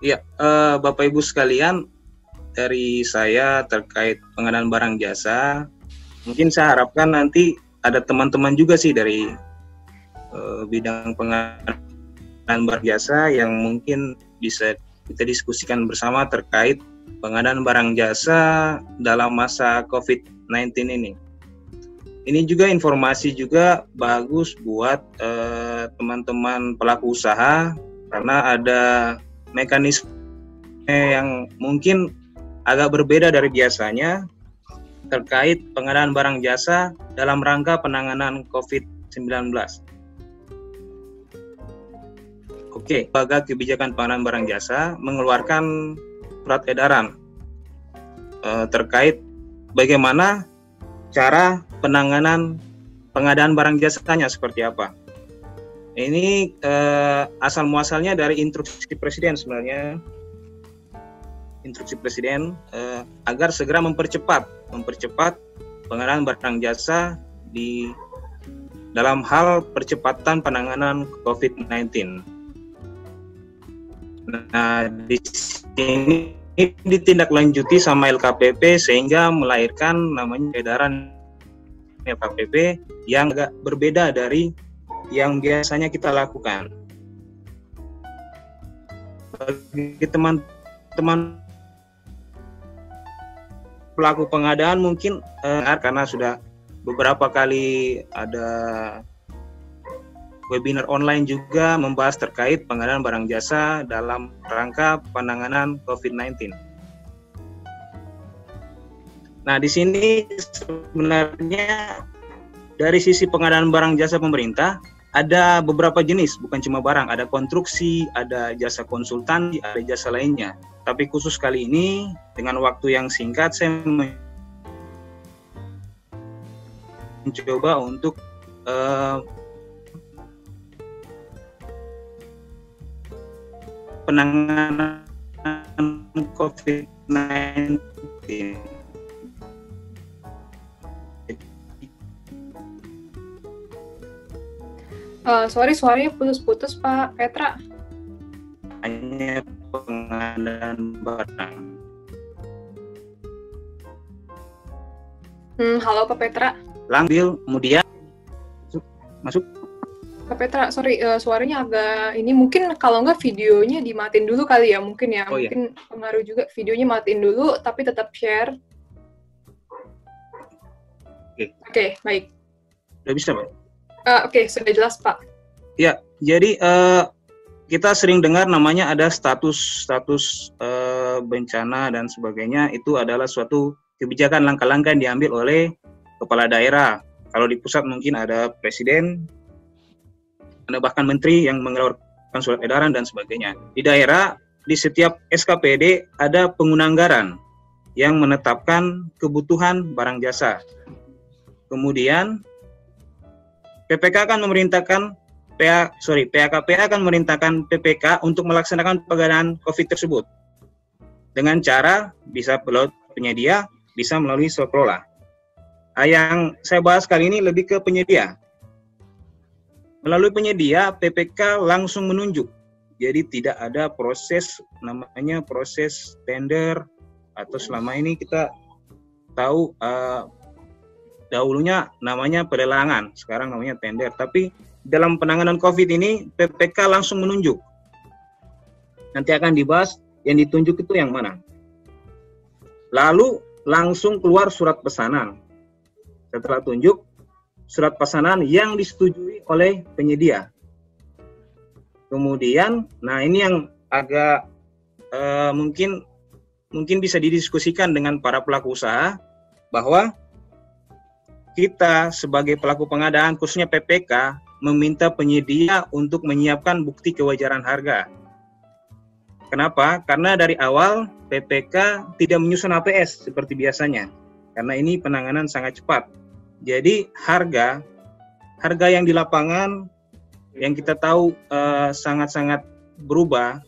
Ya, Bapak Ibu sekalian, dari saya terkait pengadaan barang jasa, mungkin saya harapkan nanti ada teman-teman juga sih dari bidang pengadaan barang jasa yang mungkin bisa kita diskusikan bersama terkait pengadaan barang jasa dalam masa COVID-19 ini. Ini juga informasi juga bagus buat teman-teman pelaku usaha, karena ada mekanisme yang mungkin agak berbeda dari biasanya terkait pengadaan barang jasa dalam rangka penanganan COVID-19. Oke, Lembaga Kebijakan Pengadaan Barang Jasa mengeluarkan surat edaran terkait bagaimana cara pengadaan barang jasanya seperti apa. Ini asal muasalnya dari instruksi Presiden sebenarnya. Instruksi Presiden agar segera mempercepat pengadaan barang jasa di dalam hal percepatan penanganan COVID-19. Nah, di sini ditindaklanjuti sama LKPP sehingga melahirkan namanya edaran LKPP yang agak berbeda dari yang biasanya kita lakukan. Bagi teman-teman pelaku pengadaan mungkin karena sudah beberapa kali ada webinar online juga membahas terkait pengadaan barang jasa dalam rangka penanganan COVID-19. Nah, di sini sebenarnya dari sisi pengadaan barang jasa pemerintah ada beberapa jenis, bukan cuma barang, ada konstruksi, ada jasa konsultan, ada jasa lainnya. Tapi khusus kali ini dengan waktu yang singkat saya mencoba untuk penanganan COVID-19. Sorry, suaranya putus-putus Pak Petra. Hanya pengadaan barang. Halo Pak Petra. Lambil, kemudian masuk. Pak Petra, sorry, suaranya agak ini, mungkin kalau nggak videonya dimatiin dulu kali ya, mungkin ya. Mungkin pengaruh juga, videonya matiin dulu, tapi tetap share. Oke, baik. Udah bisa, Pak? Oke, sudah jelas, Pak. Ya, jadi kita sering dengar namanya ada status bencana dan sebagainya. Itu adalah suatu kebijakan langkah-langkah yang diambil oleh kepala daerah. Kalau di pusat mungkin ada presiden, ada bahkan menteri yang mengeluarkan surat edaran dan sebagainya. Di daerah, di setiap SKPD ada penganggaran yang menetapkan kebutuhan barang jasa. Kemudian PPK akan memerintahkan PHKPA akan memerintahkan PPK untuk melaksanakan pengadaan COVID tersebut dengan cara bisa melalui penyedia, bisa melalui swasembada. Yang saya bahas kali ini lebih ke penyedia. Melalui penyedia, PPK langsung menunjuk. Jadi tidak ada proses namanya proses tender, atau selama ini kita tahu dahulunya namanya pelelangan, sekarang namanya tender. Tapi dalam penanganan COVID ini, PPK langsung menunjuk. Nanti akan dibahas yang ditunjuk itu yang mana. Lalu langsung keluar surat pesanan. Setelah tunjuk, surat pesanan yang disetujui oleh penyedia. Kemudian, nah ini yang agak mungkin bisa didiskusikan dengan para pelaku usaha, bahwa kita sebagai pelaku pengadaan, khususnya PPK, meminta penyedia untuk menyiapkan bukti kewajaran harga. Kenapa? Karena dari awal PPK tidak menyusun HPS seperti biasanya, karena ini penanganan sangat cepat. Jadi harga yang di lapangan yang kita tahu sangat-sangat berubah,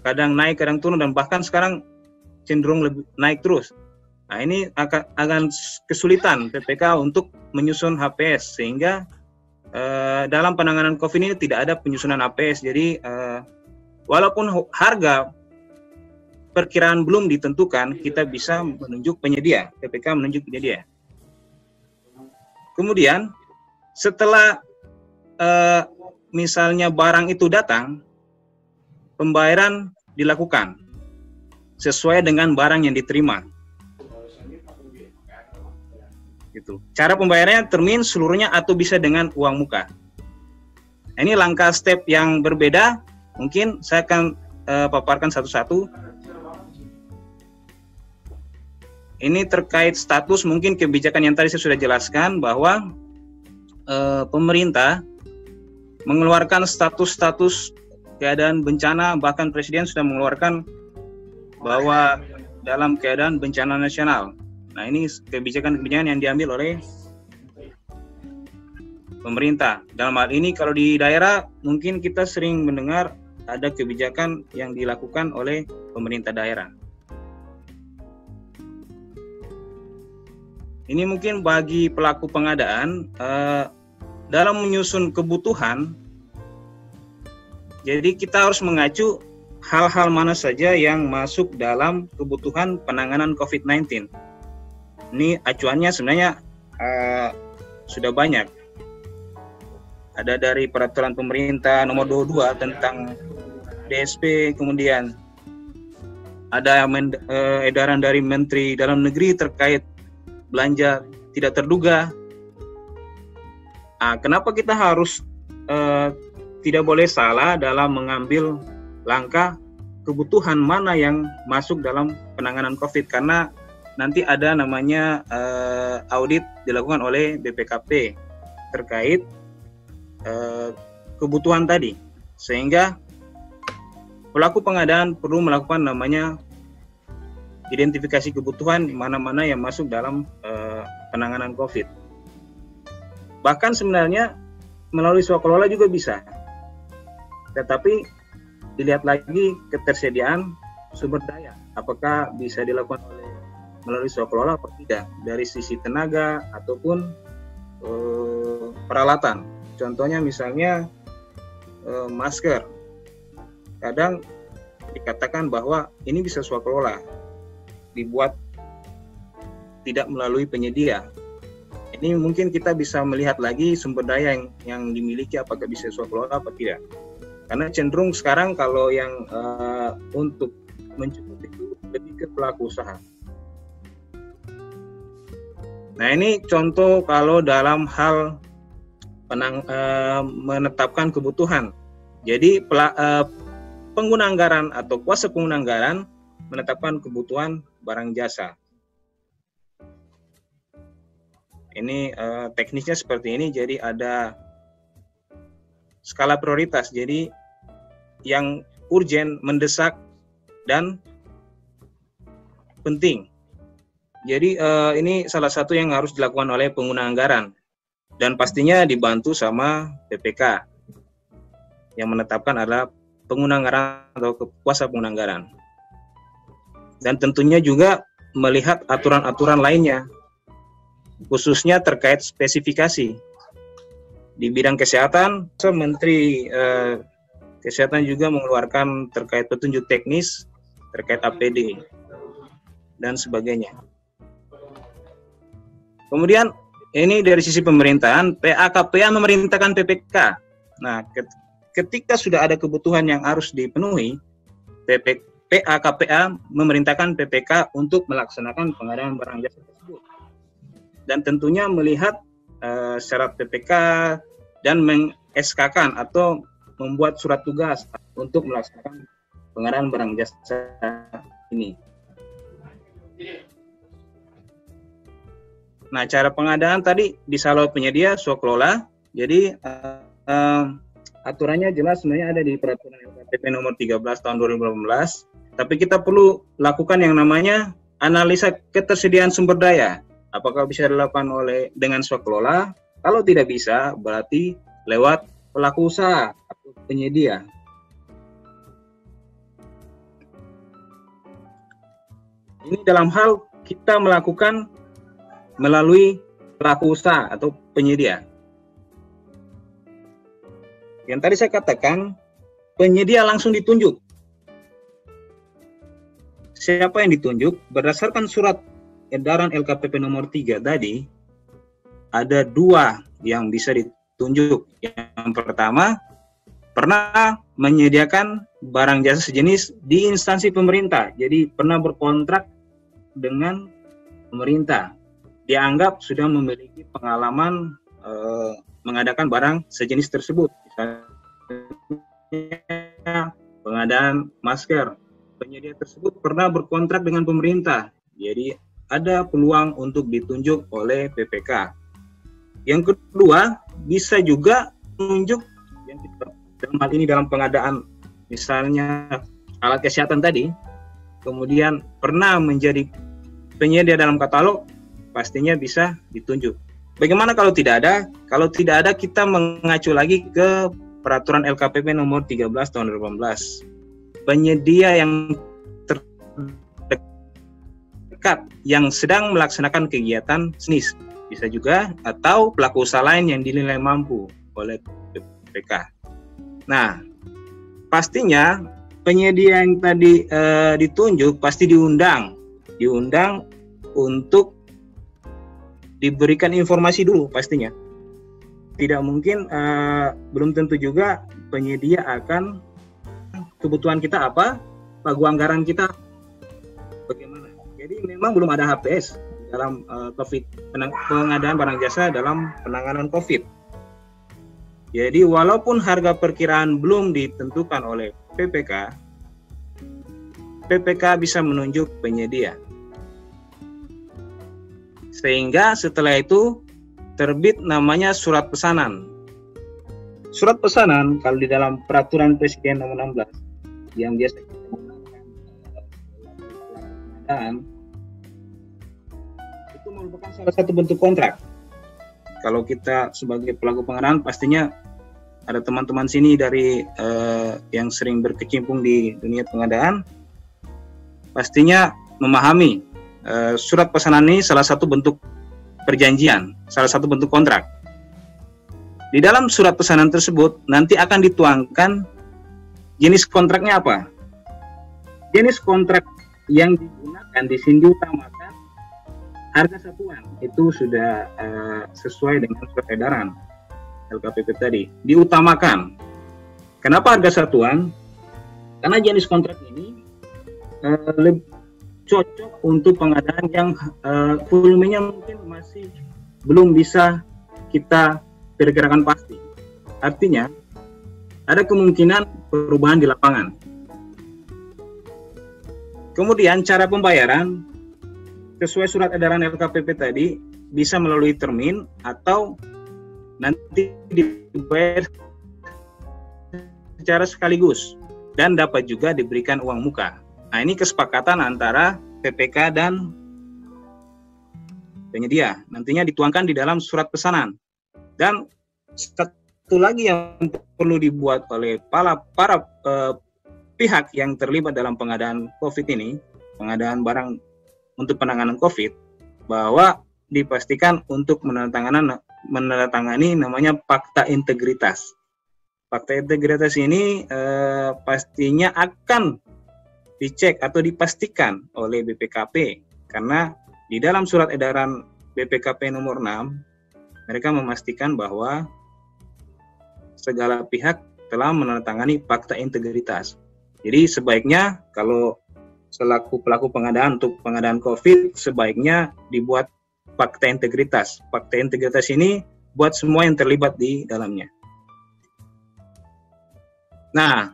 kadang naik, kadang turun, dan bahkan sekarang cenderung lebih naik terus. Nah, ini akan kesulitan PPK untuk menyusun HPS, sehingga dalam penanganan COVID ini tidak ada penyusunan HPS. Jadi walaupun harga perkiraan belum ditentukan, kita bisa menunjuk penyedia, PPK menunjuk penyedia. Kemudian setelah misalnya barang itu datang, pembayaran dilakukan sesuai dengan barang yang diterima. Gitu. Cara pembayarannya termin seluruhnya atau bisa dengan uang muka. Ini langkah step yang berbeda, mungkin saya akan paparkan satu-satu. Ini terkait status, mungkin kebijakan yang tadi saya sudah jelaskan bahwa pemerintah mengeluarkan status-status keadaan bencana, bahkan Presiden sudah mengeluarkan bahwa dalam keadaan bencana nasional. Nah, ini kebijakan-kebijakan yang diambil oleh pemerintah. Dalam hal ini kalau di daerah mungkin kita sering mendengar ada kebijakan yang dilakukan oleh pemerintah daerah. Ini mungkin bagi pelaku pengadaan dalam menyusun kebutuhan, jadi kita harus mengacu hal-hal mana saja yang masuk dalam kebutuhan penanganan COVID-19. Ini acuannya sebenarnya sudah banyak. Ada dari peraturan pemerintah nomor 22 tentang DSP, kemudian ada edaran dari Menteri Dalam Negeri terkait belanja tidak terduga. Kenapa kita harus tidak boleh salah dalam mengambil langkah kebutuhan mana yang masuk dalam penanganan COVID? Karena nanti ada namanya audit dilakukan oleh BPKP terkait kebutuhan tadi, sehingga pelaku pengadaan perlu melakukan namanya identifikasi kebutuhan mana-mana yang masuk dalam penanganan COVID. Bahkan sebenarnya melalui swakelola juga bisa, tetapi dilihat lagi ketersediaan sumber daya, apakah bisa dilakukan melalui swakelola atau tidak, dari sisi tenaga ataupun peralatan. Contohnya misalnya masker, kadang dikatakan bahwa ini bisa swakelola, dibuat tidak melalui penyedia. Ini mungkin kita bisa melihat lagi sumber daya yang dimiliki, apakah bisa swakelola atau tidak. Karena cenderung sekarang kalau yang untuk mencukupi itu lebih ke pelaku usaha. Nah, ini contoh kalau dalam hal menetapkan kebutuhan. Jadi pengguna anggaran atau kuasa pengguna anggaran menetapkan kebutuhan barang jasa. Ini teknisnya seperti ini. Jadi ada skala prioritas. Jadi yang urgen, mendesak, dan penting. Jadi ini salah satu yang harus dilakukan oleh pengguna anggaran. Dan pastinya dibantu sama PPK. Yang menetapkan adalah pengguna anggaran atau kuasa pengguna anggaran. Dan tentunya juga melihat aturan-aturan lainnya, khususnya terkait spesifikasi. Di bidang kesehatan, Menteri Kesehatan juga mengeluarkan terkait petunjuk teknis, terkait APD, dan sebagainya. Kemudian, ini dari sisi pemerintahan, PA-KPA memerintahkan PPK. Nah, ketika sudah ada kebutuhan yang harus dipenuhi, PA-KPA memerintahkan PPK untuk melaksanakan pengadaan barang jasa tersebut. Dan tentunya melihat syarat PPK dan meng-SK-kan atau membuat surat tugas untuk melaksanakan pengadaan barang jasa ini. Nah, cara pengadaan tadi disalur penyedia swakelola. Jadi aturannya jelas sebenarnya ada di peraturan LKPP nomor 13 tahun 2018. Tapi kita perlu lakukan yang namanya analisa ketersediaan sumber daya. Apakah bisa dilakukan dengan swakelola? Kalau tidak bisa, berarti lewat pelaku usaha atau penyedia. Ini dalam hal kita melakukan melalui pelaku usaha atau penyedia. Yang tadi saya katakan, penyedia langsung ditunjuk. Siapa yang ditunjuk? Berdasarkan surat edaran LKPP nomor 3 tadi, ada 2 yang bisa ditunjuk. Yang pertama, pernah menyediakan barang jasa sejenis di instansi pemerintah, jadi pernah berkontrak dengan pemerintah, dianggap sudah memiliki pengalaman mengadakan barang sejenis tersebut, misalnya pengadaan masker. Penyedia tersebut pernah berkontrak dengan pemerintah, jadi ada peluang untuk ditunjuk oleh PPK. Yang kedua, bisa juga menunjuk yang dalam hal ini dalam pengadaan misalnya alat kesehatan tadi, kemudian pernah menjadi penyedia dalam katalog, pastinya bisa ditunjuk. Bagaimana kalau tidak ada? Kalau tidak ada, kita mengacu lagi ke peraturan LKPP nomor 13 tahun 2018. Penyedia yang terdekat yang sedang melaksanakan kegiatan SNIS bisa juga, atau pelaku usaha lain yang dinilai mampu oleh PPK. Nah, pastinya penyedia yang tadi ditunjuk pasti diundang untuk diberikan informasi dulu pastinya. Tidak mungkin, belum tentu juga penyedia akan kebutuhan kita apa, pagu anggaran kita bagaimana. Jadi memang belum ada HPS dalam COVID, pengadaan barang jasa dalam penanganan COVID. Jadi walaupun harga perkiraan belum ditentukan oleh PPK, PPK bisa menunjuk penyedia. Sehingga setelah itu terbit namanya surat pesanan. Surat pesanan kalau di dalam peraturan Presiden nomor 16 yang biasa kita gunakan pengadaan, itu merupakan salah satu bentuk kontrak. Kalau kita sebagai pelaku pengadaan, pastinya ada teman-teman sini dari yang sering berkecimpung di dunia pengadaan, pastinya memahami surat pesanan ini salah satu bentuk perjanjian, salah satu bentuk kontrak. Di dalam surat pesanan tersebut nanti akan dituangkan jenis kontraknya apa. Jenis kontrak yang digunakan di sini diutamakan harga satuan, itu sudah sesuai dengan surat edaran LKPP tadi, diutamakan. Kenapa harga satuan? Karena jenis kontrak ini lebih cocok untuk pengadaan yang volumenya mungkin masih belum bisa kita perkirakan pasti. Artinya ada kemungkinan perubahan di lapangan. Kemudian cara pembayaran sesuai surat edaran LKPP tadi bisa melalui termin atau nanti dibayar secara sekaligus dan dapat juga diberikan uang muka. Nah, ini kesepakatan antara PPK dan penyedia. Nantinya dituangkan di dalam surat pesanan. Dan satu lagi yang perlu dibuat oleh para pihak yang terlibat dalam pengadaan COVID ini, pengadaan barang untuk penanganan COVID, bahwa dipastikan untuk menandatangani namanya fakta integritas. Fakta integritas ini pastinya akan dicek atau dipastikan oleh BPKP, karena di dalam surat edaran BPKP nomor 6 mereka memastikan bahwa segala pihak telah menandatangani fakta integritas. Jadi sebaiknya kalau selaku pelaku pengadaan untuk pengadaan COVID, sebaiknya dibuat fakta integritas. Fakta integritas ini buat semua yang terlibat di dalamnya. Nah,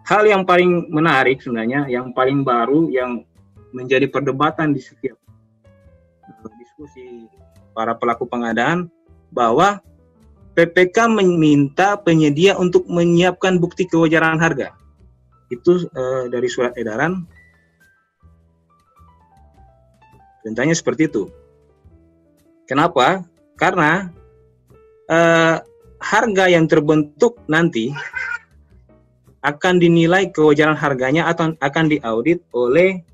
hal yang paling menarik sebenarnya, yang paling baru, yang menjadi perdebatan di setiap diskusi para pelaku pengadaan, bahwa PPK meminta penyedia untuk menyiapkan bukti kewajaran harga. Itu dari surat edaran, perintahnya seperti itu. Kenapa? Karena harga yang terbentuk nanti akan dinilai kewajaran harganya atau akan diaudit oleh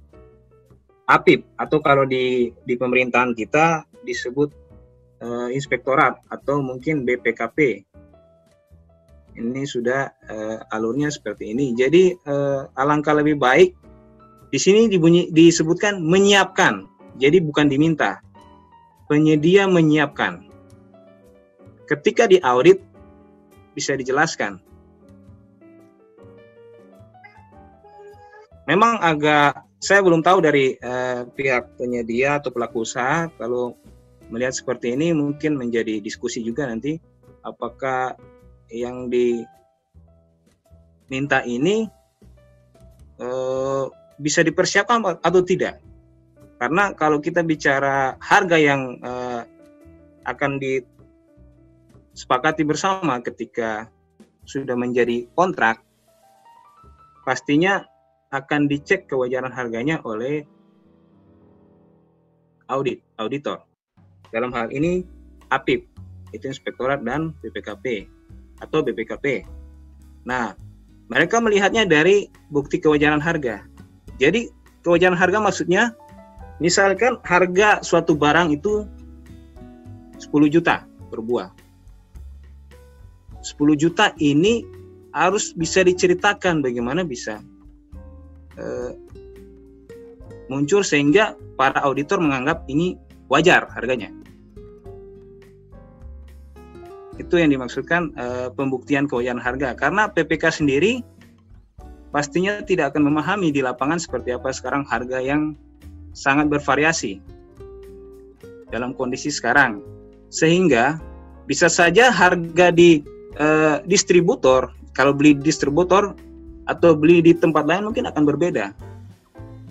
APIP, atau kalau di pemerintahan kita disebut inspektorat atau mungkin BPKP. ini sudah alurnya seperti ini. Jadi alangkah lebih baik di sini disebutkan menyiapkan. Jadi bukan diminta. Penyedia menyiapkan. Ketika diaudit bisa dijelaskan. Memang agak, saya belum tahu dari pihak penyedia atau pelaku usaha, kalau melihat seperti ini mungkin menjadi diskusi juga nanti, apakah yang diminta ini bisa dipersiapkan atau tidak. Karena kalau kita bicara harga yang akan disepakati bersama ketika sudah menjadi kontrak, pastinya akan dicek kewajaran harganya oleh auditor. Dalam hal ini APIP, itu Inspektorat dan BPKP atau BPKP. Nah, mereka melihatnya dari bukti kewajaran harga. Jadi kewajaran harga maksudnya, misalkan harga suatu barang itu 10 juta per buah. 10 juta ini harus bisa diceritakan bagaimana bisa muncul sehingga para auditor menganggap ini wajar harganya. Itu yang dimaksudkan pembuktian kewajaran harga. Karena PPK sendiri pastinya tidak akan memahami di lapangan seperti apa sekarang harga yang sangat bervariasi dalam kondisi sekarang. Sehingga bisa saja harga di distributor, kalau beli distributor atau beli di tempat lain mungkin akan berbeda.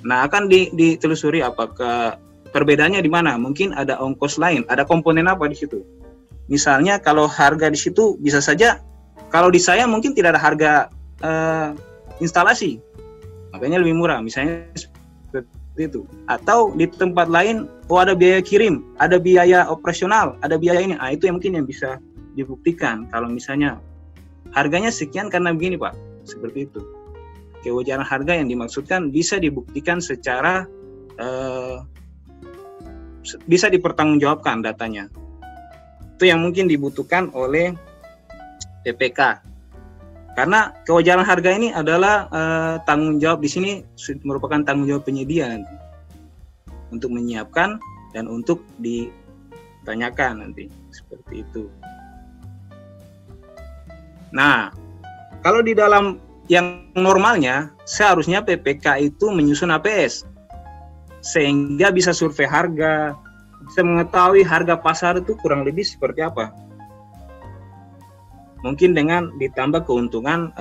Nah, akan ditelusuri apakah perbedaannya di mana. Mungkin ada ongkos lain, ada komponen apa di situ. Misalnya kalau harga di situ bisa saja, kalau di saya mungkin tidak ada harga instalasi, makanya lebih murah, misalnya seperti itu. Atau di tempat lain, ada biaya kirim, ada biaya operasional, ada biaya ini. Itu yang mungkin yang bisa dibuktikan. Kalau misalnya harganya sekian karena begini Pak, seperti itu. Kewajaran harga yang dimaksudkan bisa dibuktikan secara bisa dipertanggungjawabkan datanya. Itu yang mungkin dibutuhkan oleh PPK. Karena kewajaran harga ini adalah tanggung jawab di sini merupakan tanggung jawab penyedia nanti untuk menyiapkan dan untuk ditanyakan nanti seperti itu. Nah, kalau di dalam yang normalnya seharusnya PPK itu menyusun APS sehingga bisa survei harga, bisa mengetahui harga pasar itu kurang lebih seperti apa. Mungkin dengan ditambah keuntungan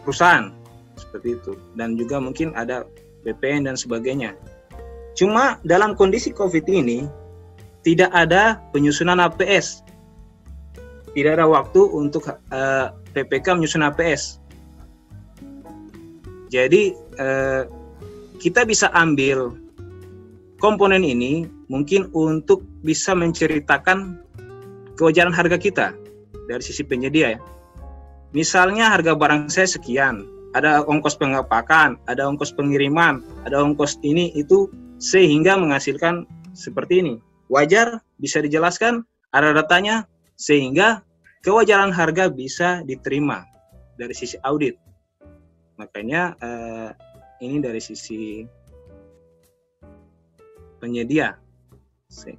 perusahaan seperti itu, dan juga mungkin ada BPN dan sebagainya. Cuma dalam kondisi COVID ini tidak ada penyusunan APS, tidak ada waktu untuk PPK menyusun APS. Jadi kita bisa ambil komponen ini mungkin untuk bisa menceritakan kewajaran harga kita dari sisi penyedia ya. Misalnya harga barang saya sekian, ada ongkos pengepakan, ada ongkos pengiriman, ada ongkos ini itu, sehingga menghasilkan seperti ini. Wajar, bisa dijelaskan, ada datanya, sehingga kewajaran harga bisa diterima dari sisi audit. Makanya ini dari sisi penyedia.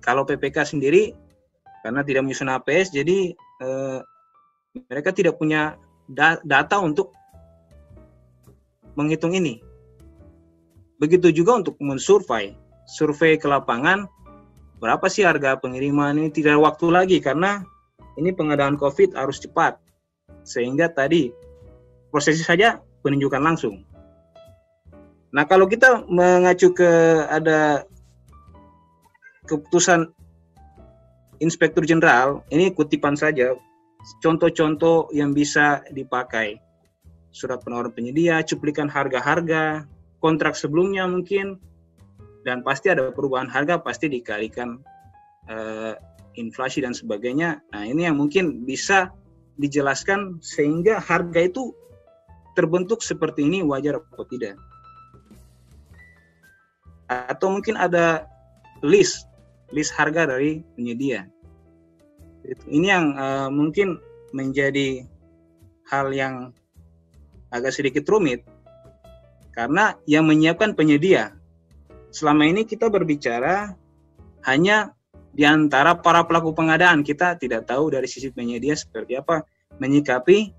Kalau PPK sendiri karena tidak menyusun APS, jadi mereka tidak punya data untuk menghitung ini. Begitu juga untuk survei ke lapangan, berapa sih harga pengiriman ini, tidak ada waktu lagi karena ini pengadaan COVID harus cepat. Sehingga tadi prosesnya saja penunjukan langsung. Nah, kalau kita mengacu ke ada keputusan Inspektur Jenderal, ini kutipan saja, contoh-contoh yang bisa dipakai. Surat penawaran penyedia, cuplikan harga-harga, kontrak sebelumnya mungkin, dan pasti ada perubahan harga, pasti dikalikan inflasi dan sebagainya. Nah, ini yang mungkin bisa dijelaskan sehingga harga itu terbentuk seperti ini wajar atau tidak. Atau mungkin ada list harga dari penyedia. Ini yang mungkin menjadi hal yang agak sedikit rumit, karena yang menyiapkan penyedia. Selama ini kita berbicara hanya di antara para pelaku pengadaan, kita tidak tahu dari sisi penyedia seperti apa menyikapi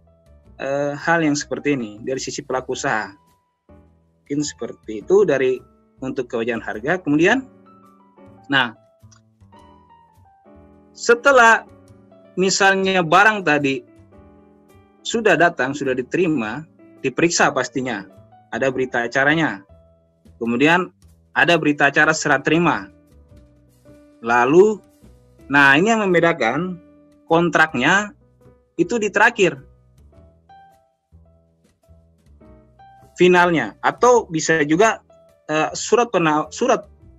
hal yang seperti ini dari sisi pelaku usaha. Mungkin seperti itu dari untuk kewajaran harga. Kemudian, nah, setelah misalnya barang tadi sudah datang, sudah diterima, diperiksa pastinya, ada berita acaranya. Kemudian ada berita acara serah terima. Lalu, nah ini yang membedakan kontraknya itu di terakhir. Finalnya, atau bisa juga surat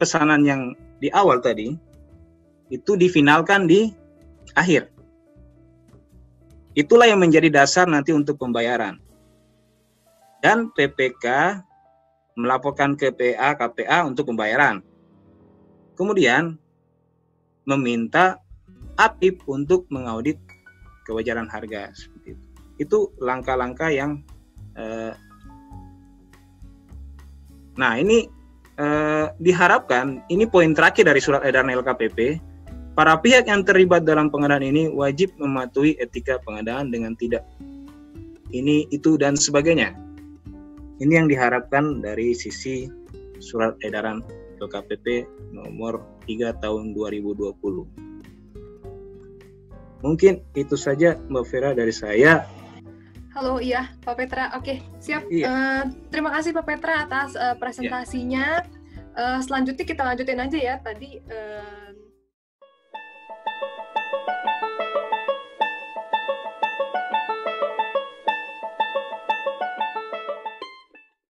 pesanan yang di awal tadi itu difinalkan di akhir. Itulah yang menjadi dasar nanti untuk pembayaran. Dan PPK melaporkan ke KPA untuk pembayaran. Kemudian meminta APIP untuk mengaudit kewajaran harga seperti itu. Itu langkah-langkah yang nah ini diharapkan, ini poin terakhir dari surat edaran LKPP, para pihak yang terlibat dalam pengadaan ini wajib mematuhi etika pengadaan dengan tidak ini, itu, dan sebagainya. Ini yang diharapkan dari sisi surat edaran LKPP nomor 3 tahun 2020. Mungkin itu saja Mbak Vera dari saya. Halo, iya Pak Petra. Oke, siap. Iya. Terima kasih Pak Petra atas presentasinya. Selanjutnya kita lanjutin aja ya. Tadi